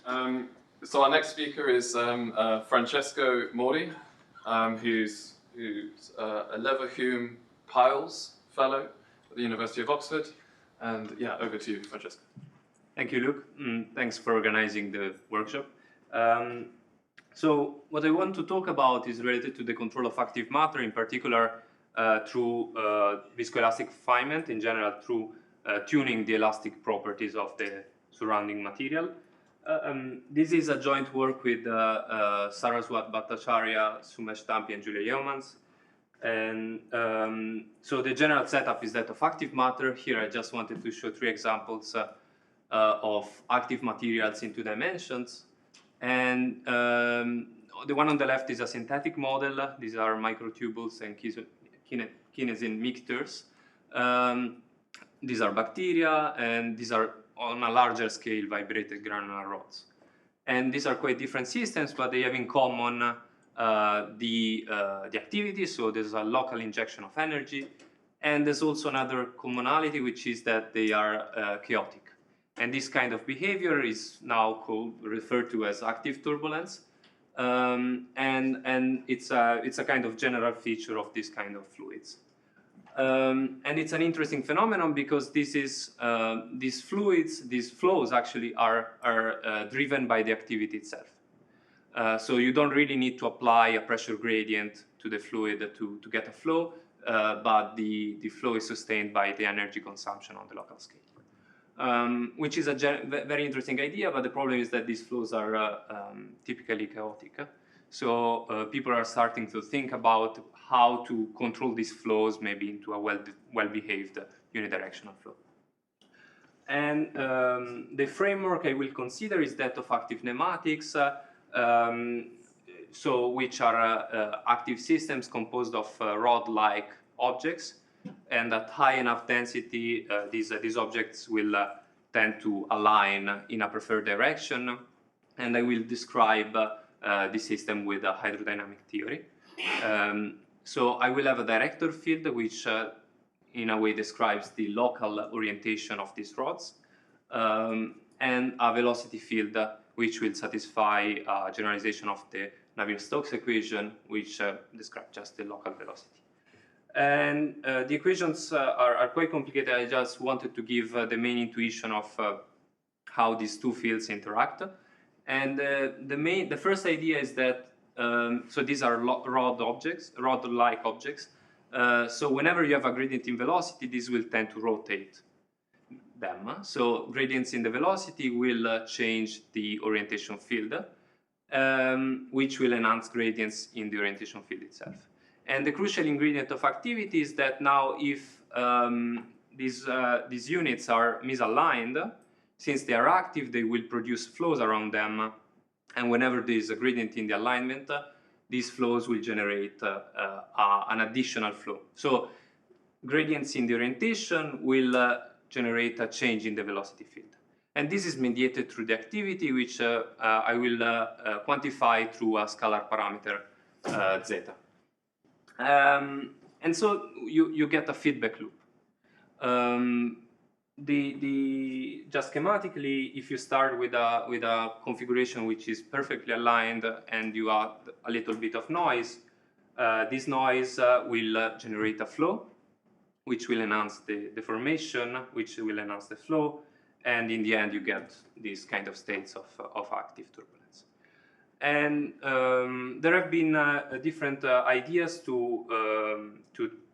So our next speaker is Francesco Mori, who's a Leverhulme Piles Fellow at the University of Oxford. And yeah, over to you, Francesco. Thank you, Luke. Thanks for organizing the workshop. So what I want to talk about is related to the control of active matter, in particular through viscoelastic confinement, in general through tuning the elastic properties of the surrounding material. This is a joint work with Saraswat Bhattacharya, Sumesh Tampi, and Julia Yeomans. And so the general setup is that of active matter. Here I just wanted to show 3 examples of active materials in 2 dimensions. And the one on the left is a synthetic model. These are microtubules and kinesin mixtures. These are bacteria, and these are on a larger scale vibrated granular rods. And these are quite different systems, but they have in common the activity. So there's a local injection of energy. And there's also another commonality, which is that they are chaotic. And this kind of behavior is now referred to as active turbulence. And it's a kind of general feature of this kind of fluids. And it's an interesting phenomenon because this is, these flows actually are driven by the activity itself. So you don't really need to apply a pressure gradient to the fluid to get a flow, but the flow is sustained by the energy consumption on the local scale. Which is a very interesting idea, but the problem is that these flows are typically chaotic. So people are starting to think about how to control these flows maybe into a well-behaved unidirectional flow. And the framework I will consider is that of active nematics, so which are active systems composed of rod-like objects. And at high enough density, these objects will tend to align in a preferred direction. And I will describe this system with a hydrodynamic theory. So I will have a director field, which in a way describes the local orientation of these rods, and a velocity field, which will satisfy a generalization of the Navier-Stokes equation, which describes just the local velocity. And the equations are quite complicated. I just wanted to give the main intuition of how these 2 fields interact. And the first idea is that, so these are rod-like objects. So whenever you have a gradient in velocity, this will tend to rotate them. So gradients in the velocity will change the orientation field, which will enhance gradients in the orientation field itself. And the crucial ingredient of activity is that now if these units are misaligned, since they are active, they will produce flows around them. And whenever there is a gradient in the alignment, these flows will generate an additional flow. So gradients in the orientation will generate a change in the velocity field. And this is mediated through the activity, which I will quantify through a scalar parameter zeta. And so you get a feedback loop. Just schematically, if you start with a configuration which is perfectly aligned and you add a little bit of noise, this noise will generate a flow, which will enhance the deformation, which will enhance the flow, and in the end you get these kind of states of active turbulence. And there have been different ideas to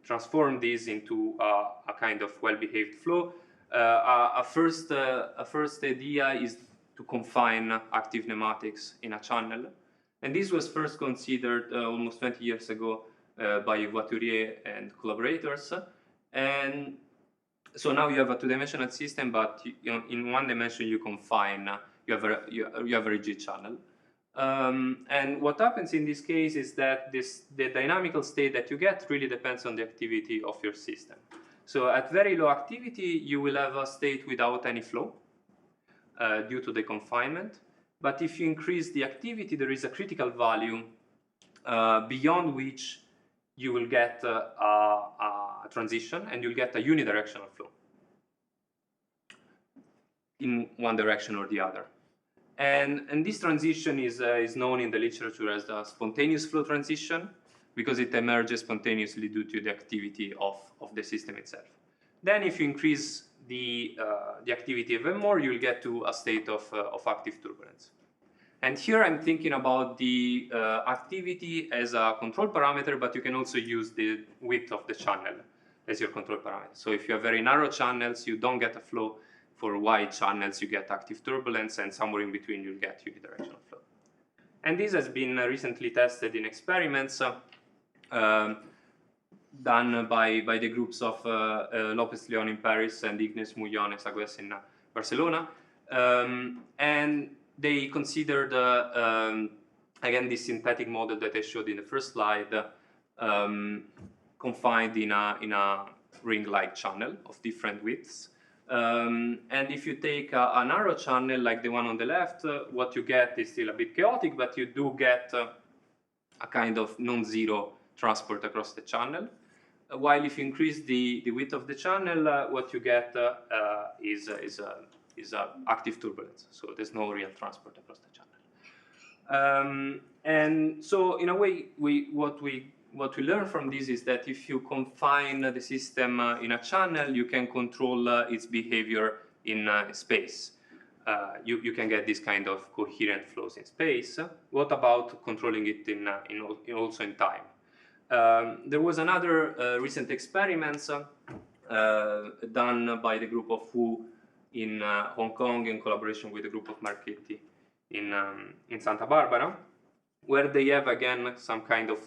transform this into a kind of well-behaved flow. A first idea is to confine active nematics in a channel. And this was first considered almost 20 years ago by Voiturier and collaborators. And so now you have a 2-dimensional system, but in 1 dimension you confine, you have a rigid channel. And what happens in this case is that the dynamical state that you get really depends on the activity of your system. So at very low activity, you will have a state without any flow due to the confinement. But if you increase the activity, there is a critical value beyond which you will get a transition and you'll get a unidirectional flow in 1 direction or the other. And this transition is known in the literature as the spontaneous flow transition, because it emerges spontaneously due to the activity of the system itself. Then if you increase the activity even more, you'll get to a state of active turbulence. And here I'm thinking about the activity as a control parameter, but you can also use the width of the channel as your control parameter. So if you have very narrow channels, you don't get a flow. For wide channels, you get active turbulence, and somewhere in between, you'll get unidirectional flow. And this has been recently tested in experiments done by the groups of Lopez Leon in Paris and Ignace Mouillon and Sagües in Barcelona. And they considered, again, this synthetic model that I showed in the first slide, confined in a ring-like channel of different widths. And if you take a narrow channel like the one on the left, what you get is still a bit chaotic, but you do get a kind of non-zero transport across the channel. While if you increase the width of the channel, what you get is active turbulence. So there's no real transport across the channel. And so in a way, what we learn from this is that if you confine the system in a channel, you can control its behavior in space. You can get this kind of coherent flows in space. What about controlling it also in time? There was another recent experiments done by the group of Wu in Hong Kong in collaboration with the group of Marchetti in Santa Barbara, where they have again some kind of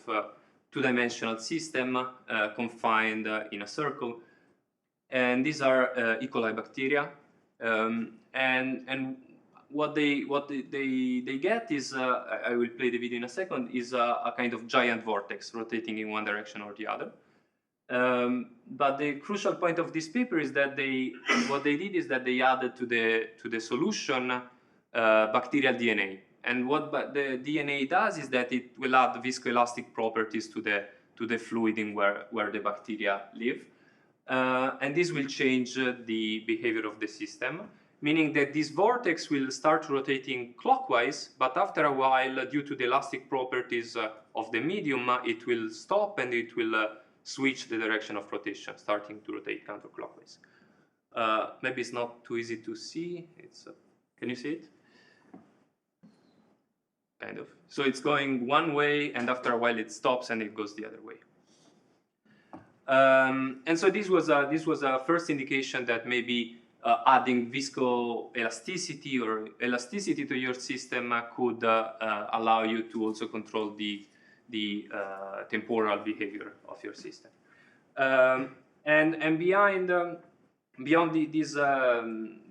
two-dimensional system confined in a circle, and these are E. coli bacteria, and what they get is I will play the video in a second, is a kind of giant vortex rotating in one direction or the other. But the crucial point of this paper is that what they did is that they added to the solution bacterial DNA. And what the DNA does is that it will add viscoelastic properties to the fluid in where the bacteria live. And this will change the behavior of the system, meaning that this vortex will start rotating clockwise, but after a while, due to the elastic properties of the medium, it will stop and it will switch the direction of rotation, starting to rotate counterclockwise. Maybe it's not too easy to see. Can you see it? Kind of. So it's going one way, and after a while it stops and it goes the other way. And so this was a first indication that maybe adding viscoelasticity or elasticity to your system could allow you to also control the temporal behavior of your system. And beyond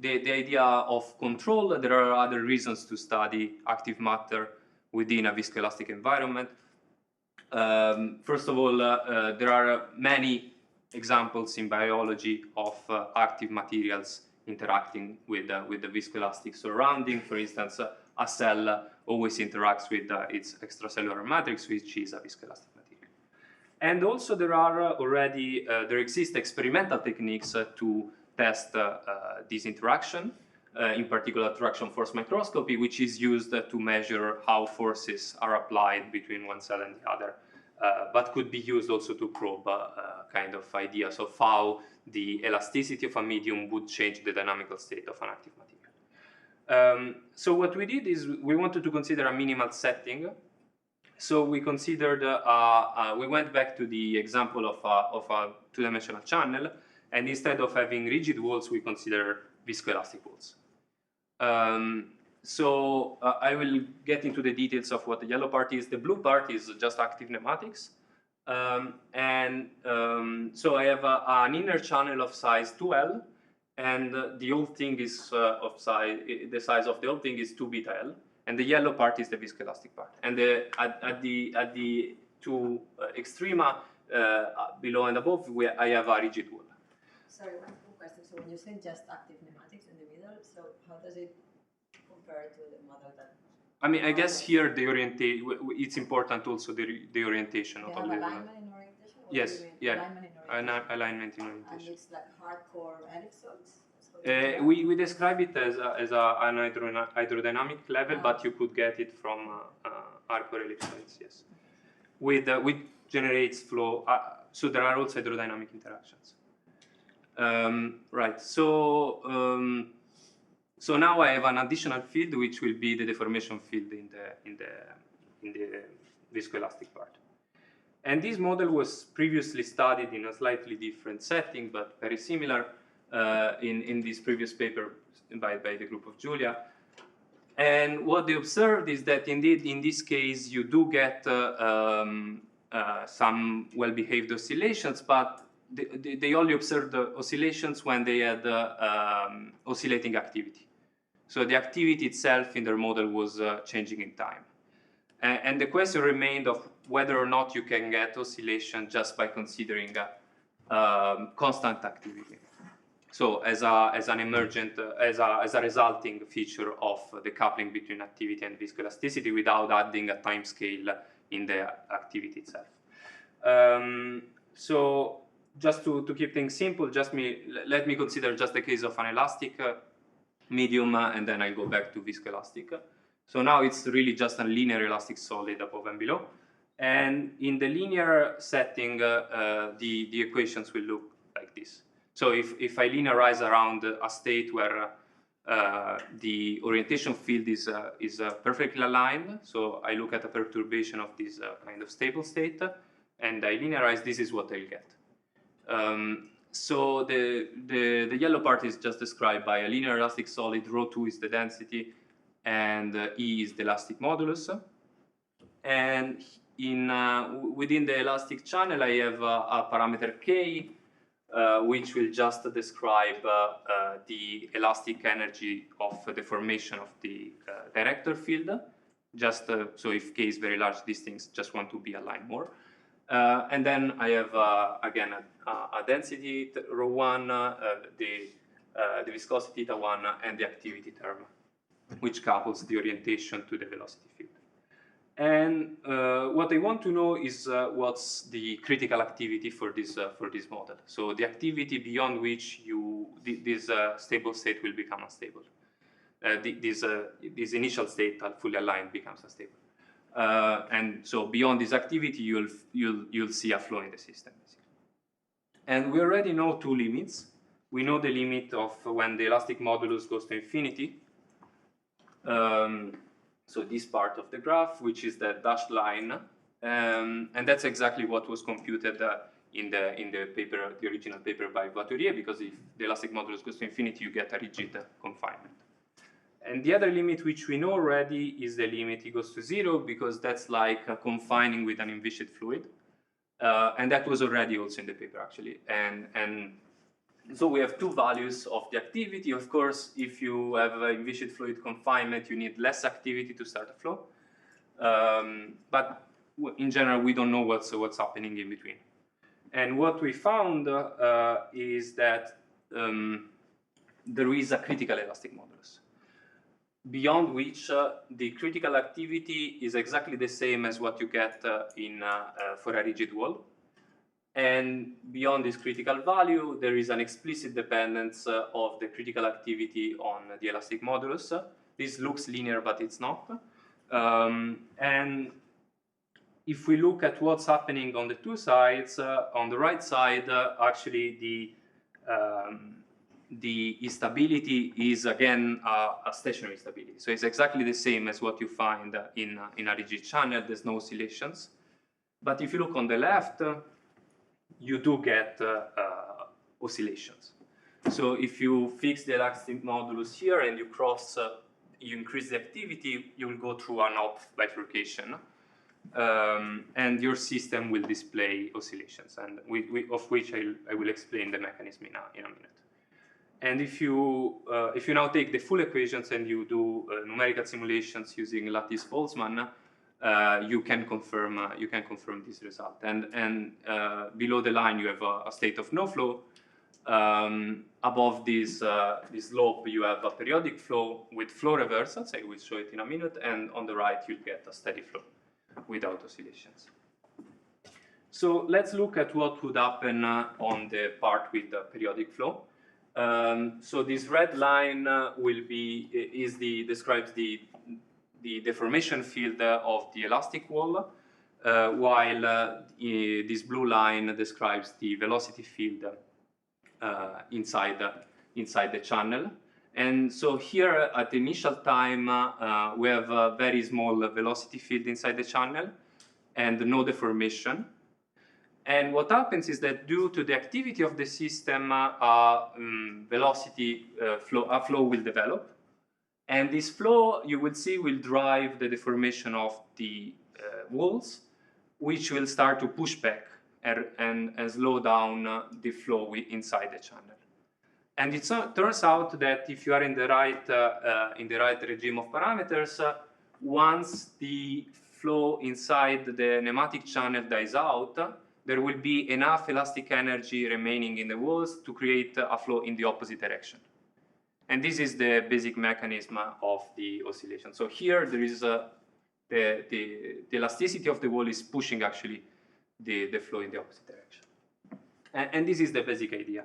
the idea of control, there are other reasons to study active matter within a viscoelastic environment. First of all, there are many examples in biology of active materials interacting with the viscoelastic surrounding. For instance, a cell always interacts with its extracellular matrix, which is a viscoelastic material. And also there exist experimental techniques to test this interaction, in particular traction force microscopy, which is used to measure how forces are applied between one cell and the other, but could be used also to probe kind of ideas of how the elasticity of a medium would change the dynamical state of an active material. So what we did is we wanted to consider a minimal setting. So we considered, we went back to the example of a two-dimensional channel, and instead of having rigid walls, we consider viscoelastic walls. So I will get into the details of what the yellow part is. The blue part is just active nematics. So I have an inner channel of size 2L, and the whole thing is the size of the whole thing is 2 beta L, and the yellow part is the viscoelastic part. And at the two extrema, below and above, I have a rigid wall. Sorry, one question. So when you say just active nematics in the middle, so how does it compare to the model that? I mean, I guess here it's important also the orientation. They have alignment in orientation? Yes, yeah, alignment in orientation. alignment in orientation. And it's like hardcore ellipsoids? We describe it as an hydrodynamic level, but you could get it from arc or ellipsoids, yes. With generates flow, so there are also hydrodynamic interactions. Right, so now I have an additional field, which will be the deformation field in the viscoelastic part. And this model was previously studied in a slightly different setting, but very similar in this previous paper by the group of Julia. And what they observed is that indeed, in this case, you do get some well-behaved oscillations, but they only observed the oscillations when they had oscillating activity. So the activity itself in their model was changing in time. And the question remained of whether or not you can get oscillation just by considering constant activity. So as an emergent, as a resulting feature of the coupling between activity and viscoelasticity without adding a time scale in the activity itself. So just to keep things simple, let me consider just the case of an elastic medium, and then I'll go back to viscoelastic. So now it's really just a linear elastic solid above and below. And in the linear setting, the equations will look like this. So if I linearize around a state where the orientation field is perfectly aligned, so I look at a perturbation of this kind of stable state, and I linearize, this is what I'll get. So the yellow part is just described by a linear elastic solid, ρ2 is the density, and E is the elastic modulus. And within the elastic channel, I have a parameter K, which will just describe the elastic energy of the formation of the director field. Just so if K is very large, these things just want to be aligned more. And then I have, again, a density ρ1, the viscosity θ1, and the activity term, which couples the orientation to the velocity field. And what I want to know is what's the critical activity for this model. So the activity beyond which this stable state will become unstable. This initial state, fully aligned, becomes unstable. And so beyond this activity, you'll see a flow in the system. And we already know two limits. We know the limit of when the elastic modulus goes to infinity. So this part of the graph, which is the dashed line, and that's exactly what was computed in the paper, the original paper by Voiturier, because if the elastic modulus goes to infinity, you get a rigid confinement. And the other limit, which we know already, is the limit it goes to 0, because that's like confining with an envisaged fluid. And that was already also in the paper, actually. And so we have two values of the activity. Of course, if you have an envisaged fluid confinement, you need less activity to start a flow. But in general, we don't know what's happening in between. And what we found is that there is a critical elastic modulus, beyond which the critical activity is exactly the same as what you get for a rigid wall. And beyond this critical value, there is an explicit dependence of the critical activity on the elastic modulus. This looks linear, but it's not. And if we look at what's happening on the two sides, on the right side, actually the instability is again a stationary stability. So it's exactly the same as what you find in a rigid channel. There's no oscillations. But if you look on the left, you do get oscillations. So if you fix the elastic modulus here and you you increase the activity, you will go through an op bifurcation, and your system will display oscillations, and of which I will explain the mechanism in a minute. And if you now take the full equations and you do numerical simulations using lattice-Boltzmann, you can confirm this result. And below the line you have a state of no flow. Above this slope you have a periodic flow with flow reversals. I will show it in a minute. And on the right you'll get a steady flow without oscillations. So let's look at what would happen on the part with the periodic flow. So this red line describes the deformation field of the elastic wall, while this blue line describes the velocity field inside the channel. And so here at the initial time, we have a very small velocity field inside the channel and no deformation. And what happens is that due to the activity of the system, a flow will develop. And this flow, you will see, will drive the deformation of the walls, which will start to push back and slow down the flow inside the channel. And it turns out that if you are in the right regime of parameters, once the flow inside the nematic channel dies out, there will be enough elastic energy remaining in the walls to create a flow in the opposite direction. And this is the basic mechanism of the oscillation. So here there is the elasticity of the wall is pushing actually the flow in the opposite direction. And this is the basic idea.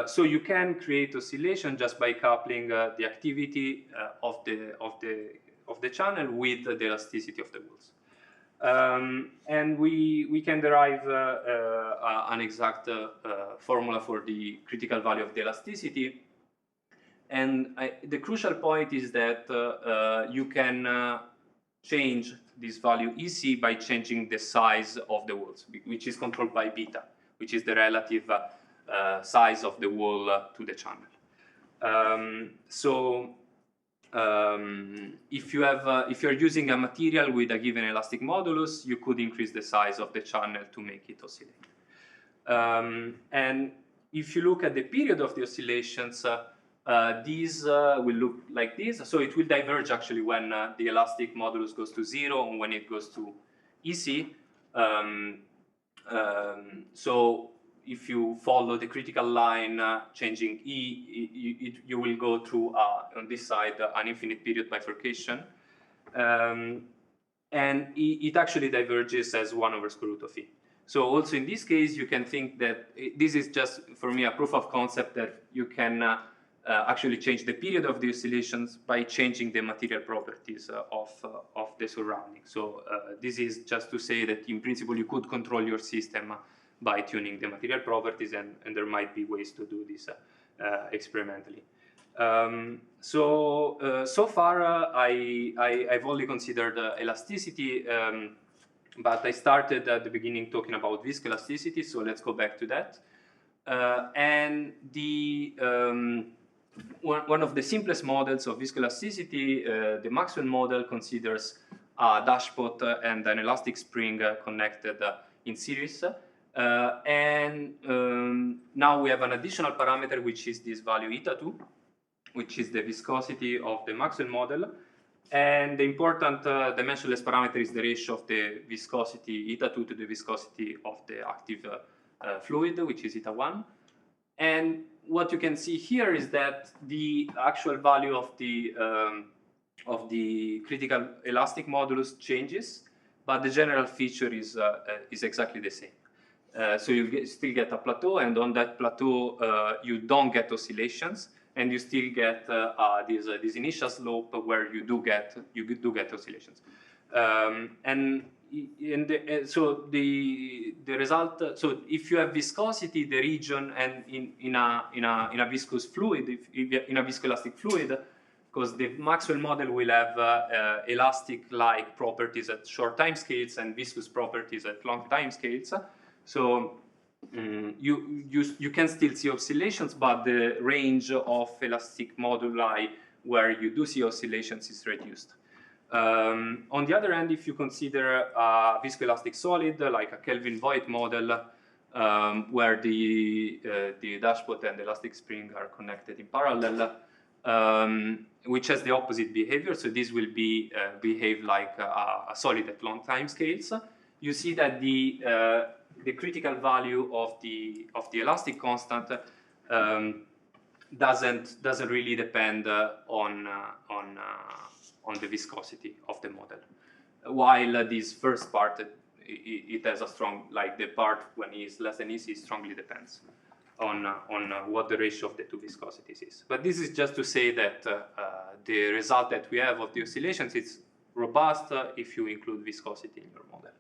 So you can create oscillation just by coupling the activity of the channel with the elasticity of the walls. And we can derive an exact formula for the critical value of the elasticity. And the crucial point is that you can change this value EC by changing the size of the walls, which is controlled by beta, which is the relative size of the wall to the channel. If you're using a material with a given elastic modulus, you could increase the size of the channel to make it oscillate. And if you look at the period of the oscillations, these will look like this. So it will diverge actually when the elastic modulus goes to 0 and when it goes to EC. So if you follow the critical line changing E, you will go through, on this side, an infinite period bifurcation. And it actually diverges as 1 over square root of E. So also in this case, you can think that this is just, for me, a proof of concept that you can actually change the period of the oscillations by changing the material properties of the surrounding. So this is just to say that in principle you could control your system by tuning the material properties, and there might be ways to do this experimentally. So far I've only considered elasticity, but I started at the beginning talking about viscoelasticity, so let's go back to that. And one of the simplest models of viscoelasticity, the Maxwell model, considers a dashpot and an elastic spring connected in series. Now we have an additional parameter, which is this value eta2, which is the viscosity of the Maxwell model. And the important dimensionless parameter is the ratio of the viscosity eta2 to the viscosity of the active fluid, which is eta1. And what you can see here is that the actual value of the critical elastic modulus changes, but the general feature is exactly the same. So you still get a plateau, and on that plateau you don't get oscillations, and you still get this initial slope where you do get oscillations. So the result. So if you have viscosity, the region, and in a viscous fluid, in a viscoelastic fluid, because the Maxwell model will have elastic-like properties at short time scales and viscous properties at long time scales. So you can still see oscillations, but the range of elastic moduli where you do see oscillations is reduced. On the other hand, if you consider a viscoelastic solid like a Kelvin-Voigt model, where the dashpot and the elastic spring are connected in parallel, which has the opposite behavior, so this will behave like a solid at long time scales. You see that the critical value of the elastic constant doesn't really depend on the viscosity of the model, while this first part it has a strong, like the part when E is less than EC strongly depends. on what the ratio of the two viscosities is. But this is just to say that the result that we have of the oscillations is robust if you include viscosity in your model.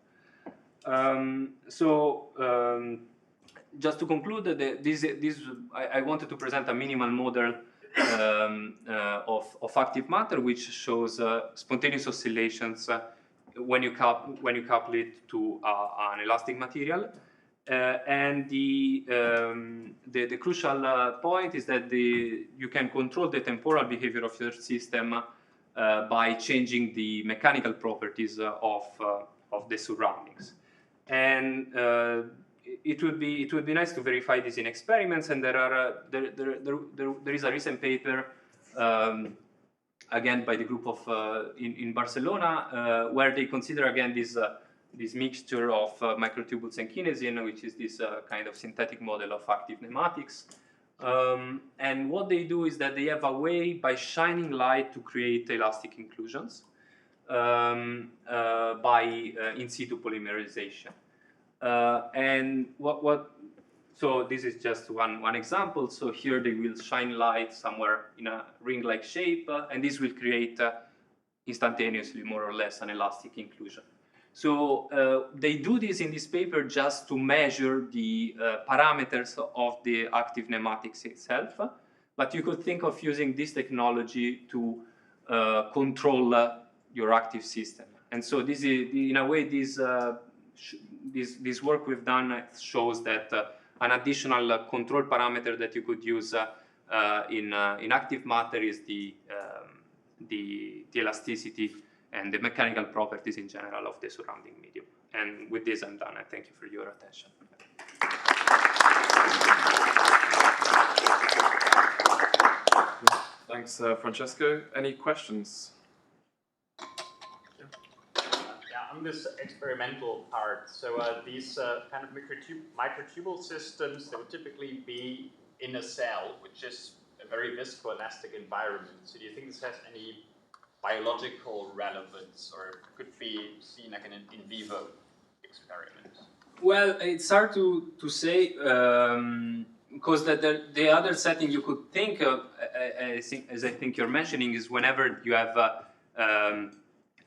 Just to conclude, I wanted to present a minimal model of active matter, which shows spontaneous oscillations when you couple it to an elastic material. And the crucial point is that you can control the temporal behavior of your system by changing the mechanical properties of the surroundings. And it would be nice to verify this in experiments. And there is a recent paper again by the group of in Barcelona where they consider again this mixture of microtubules and kinesin, which is this kind of synthetic model of active nematics. And what they do is that they have a way by shining light to create elastic inclusions by in situ polymerization. So this is just one example. So here they will shine light somewhere in a ring-like shape, and this will create instantaneously, more or less, an elastic inclusion. So they do this in this paper just to measure the parameters of the active nematics itself. But you could think of using this technology to control your active system. And so this is, in a way, this work we've done shows that an additional control parameter that you could use in active matter is the elasticity and the mechanical properties in general of the surrounding medium. And with this, I'm done. I thank you for your attention. Thanks, Francesco. Any questions? On this experimental part, so these kind of microtubule systems, they would typically be in a cell, which is a very viscoelastic environment. So do you think this has any biological relevance, or could be seen like an in vivo experiment? Well, it's hard to say, because the other setting you could think of, as I think you're mentioning, is whenever you have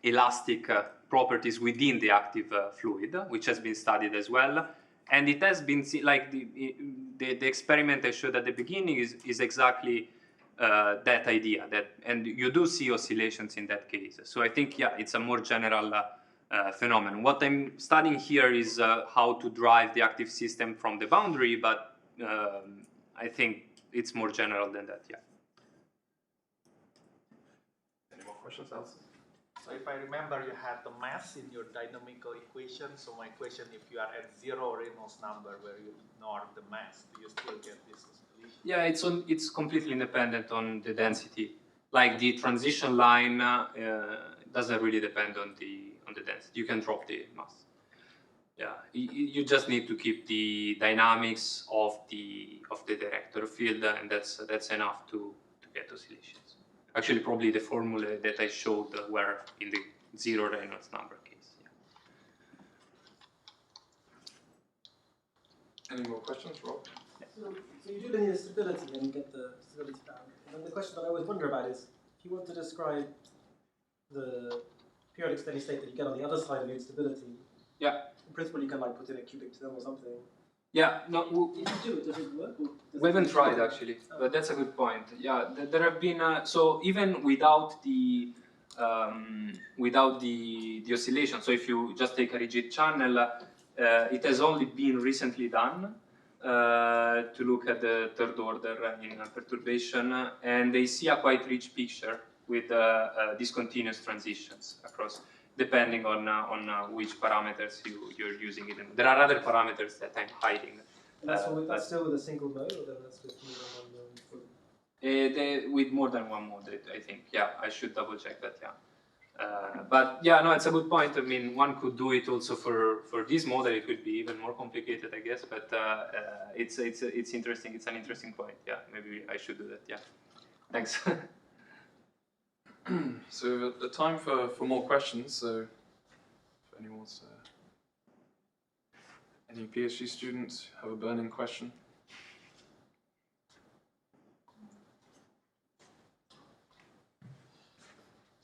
elastic properties within the active fluid, which has been studied as well. And it has been seen, like the experiment I showed at the beginning is exactly that idea, and you do see oscillations in that case. So I think, yeah, it's a more general phenomenon. What I'm studying here is how to drive the active system from the boundary, but I think it's more general than that, yeah. Any more questions, Alison? So if I remember, you had the mass in your dynamical equation. So my question, if you are at 0 Reynolds number where you ignore the mass, do you still get this oscillation? Yeah, it's completely independent on the density. Like the transition line doesn't really depend on the density. You can drop the mass. Yeah, you just need to keep the dynamics of the director field, and that's enough to get oscillations. Actually, probably the formula that I showed were in the 0 Reynolds number case. Yeah. Any more questions, Rob? So you do linear stability and you get the stability bound. And then the question that I always wonder about is, if you want to describe the periodic steady state that you get on the other side of the instability, yeah, in principle you can like put in a cubic term or something. Yeah, no. If you do it, does it work? We haven't tried actually, but that's a good point. Yeah, there have been so even without the oscillation. So if you just take a rigid channel, it has only been recently done to look at the third order in perturbation, and they see a quite rich picture with discontinuous transitions across, depending on which parameters you're using it in. There are other parameters that I'm hiding. And that's still with a single mode, or then that's with more than one mode? With more than one mode, I think. Yeah, I should double check that, yeah. But yeah, no, it's a good point. I mean, one could do it also for this model. It could be even more complicated, I guess, but it's interesting. It's an interesting point, yeah. Maybe I should do that, yeah. Thanks. So the time for more questions. So if anyone's any PhD students have a burning question.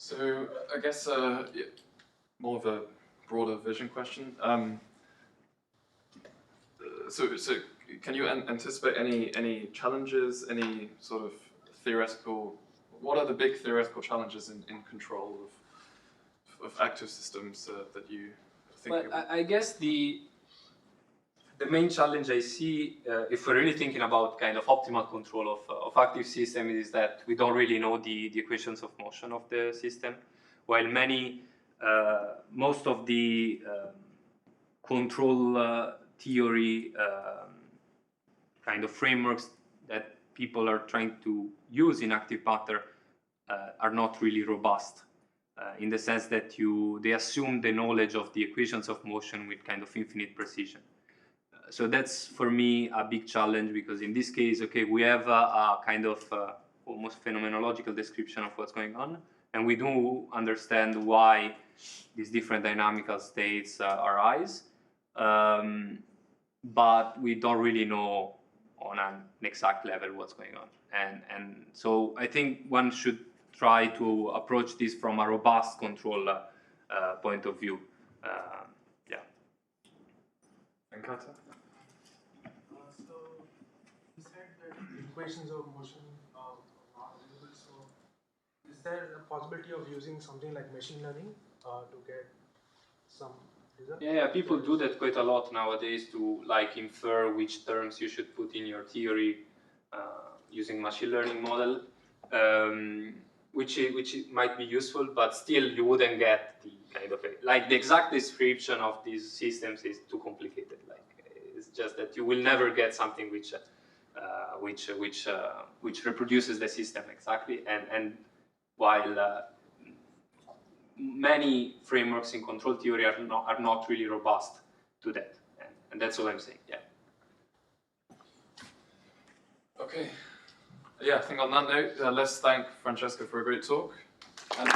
So I guess yeah, more of a broader vision question. So can you anticipate any challenges, any sort of theoretical? What are the big theoretical challenges in control of active systems that you think? Well, I guess the main challenge I see, if we're really thinking about kind of optimal control of active system, is that we don't really know the equations of motion of the system, while most of the control theory kind of frameworks that people are trying to use in active matter are not really robust, in the sense that they assume the knowledge of the equations of motion with kind of infinite precision. So that's for me a big challenge, because in this case, okay, we have a kind of almost phenomenological description of what's going on, and we do understand why these different dynamical states arise, but we don't really know on an exact level what's going on. And so I think one should try to approach this from a robust control point of view. Yeah. Venkata? So you said that equations of motion are not available. So is there a possibility of using something like machine learning to get some result? Yeah, people do that quite a lot nowadays to like infer which terms you should put in your theory using machine learning model, which might be useful, but still you wouldn't get the kind of like the exact description of these systems is too complicated. Like it's just that you will never get something which reproduces the system exactly, and while many frameworks in control theory are not really robust to that, and that's all I'm saying. Yeah. Okay. Yeah, I think on that note, let's thank Francesco for a great talk. And